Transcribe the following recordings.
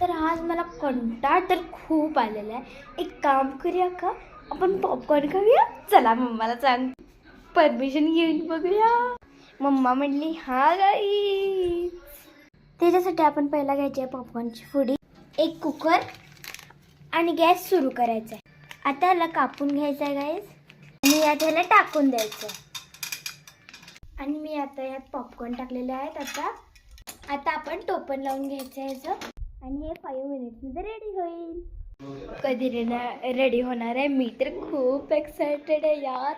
तर आज मला कंटाळ तर खूप आलेला आहे. एक काम करूया का, आपण पॉपकॉर्न खाऊया. चला मम्माला सांग, परमिशन घेऊन बघूया. मम्मा म्हणली हा गाई. त्याच्यासाठी आपण पहिला घ्यायची आहे पॉपकॉर्नची फुडी, एक कुकर आणि गॅस सुरू करायचा आहे. आता याला कापून घ्यायचं आहे गाईस आणि यात ह्याला टाकून द्यायचं आहे. आणि मी आता यात पॉपकॉर्न टाकलेले आहेत. आता आपण टोपण लावून घ्यायचं आहे याचं आणि हे 5 मिनिट्समध्ये रेडी होईल. कधी रेडी होणार आहे? मी तर खूप एक्सायटेड आहे यार.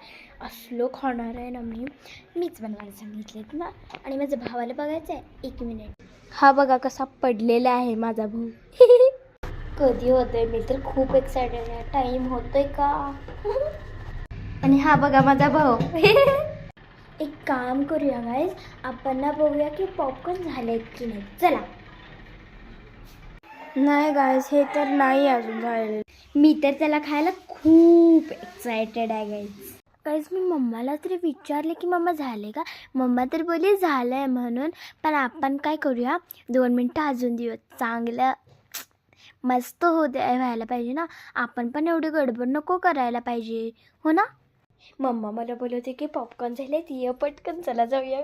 असलो खाणार आहे ना मीच बनवायला सांगितलेत ना. आणि माझ्या भावाला बघायचं आहे. 1 मिनिट. हा बघा कसा पडलेला आहे माझा भाऊ. कधी होतंय? मी तर खूप एक्सायटेड आहे. टाईम होतोय का? आणि हा बघा माझा भाऊ. एक काम करूया गाईज, आपण ना बघूया की पॉपकॉर्न झालेत की नाही. चला. नाही गाईज, हे तर नाही अजून झाले. मी तर त्याला खायला खूप एक्सायटेड आहे गाईज. मी मम्माला तरी विचारले की मम्मा झाले का. मम्मा तर बोलली झालं आहे म्हणून. पण आपण काय करूया, 2 मिनटं अजून देऊया. चांगलं मस्त व्हायला पाहिजे ना. आपण पण एवढी गडबड नको करायला पाहिजे, हो ना. मम्मा मला बोलवते की पॉपकॉर्न झाले, ती पटकन चला जाऊया.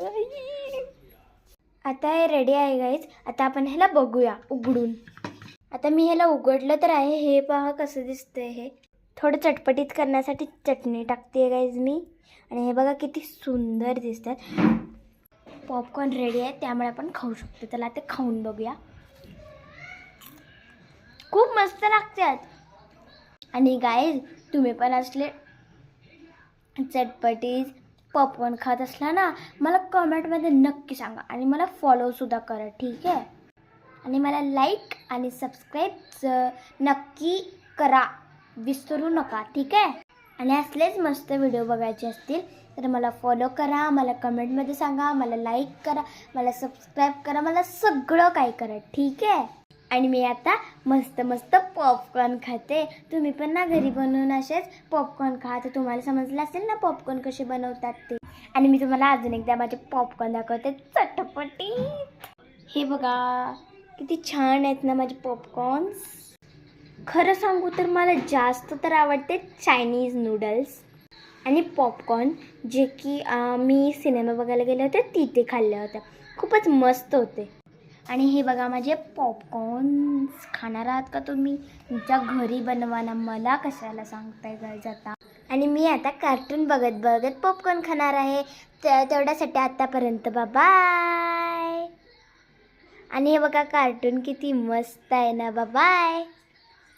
आता हे रेडी आहे गाईज. आता आपण ह्याला बघूया उघडून. आता मी ह्याला उघडलं तर आहे. हे पहा कसं दिसतंय. हे थोडं चटपटीत करण्यासाठी चटणी टाकते गाईज मी. आणि हे बघा किती सुंदर दिसतात. पॉपकॉर्न रेडी आहे, त्यामुळे आपण खाऊ शकतो. त्याला ते खाऊन बघूया. खूप मस्त लागतात. आणि गाईज, तुम्ही पण असले चटपटीत पॉपकॉर्न खात असला ना, मला कमेंटमध्ये नक्की सांगा. आणि मला फॉलोसुद्धा करा, ठीक आहे. आणि मला लाईक आणि सबस्क्राईब नक्की करा, विसरू नका, ठीक आहे. आणि असलेच मस्त व्हिडिओ बघायचे असतील तर मला फॉलो करा, मला कमेंटमध्ये सांगा, मला लाईक करा, मला सबस्क्राईब करा, मला सगळं काय करा, ठीक आहे. आणि मी आता मस्त पॉपकॉर्न खाते. तुम्ही पण ना घरी बनवून असेच पॉपकॉर्न खा. तर तुम्हाला समजलं असेल ना पॉपकॉर्न कसे बनवतात ते. आणि मी तुम्हाला अजून एकदा माझे पॉपकॉर्न दाखवते चटपटीत. हे बघा किती छान आहेत ना माझे पॉपकॉर्न्स. खरं सांगू तर मला जास्त तर आवडते चायनीज नूडल्स आणि पॉपकॉर्न, जे की मी सिनेमा बघायला गेले होते तिथे खाल्ले होते. खूपच मस्त होते. आणि हे बघा माझे पॉपकॉर्न्स. खाणार आहात का तुम्ही? तुमच्या घरी बनवा ना, मला कशाला सांगताय गाईज आता. आणि मी आता कार्टून बघत पॉपकॉर्न खाणार आहे. तेवढ्यासाठी आतापर्यंत बाय. आणि हे बघा कार्टून किती मस्त आहे ना. बाय.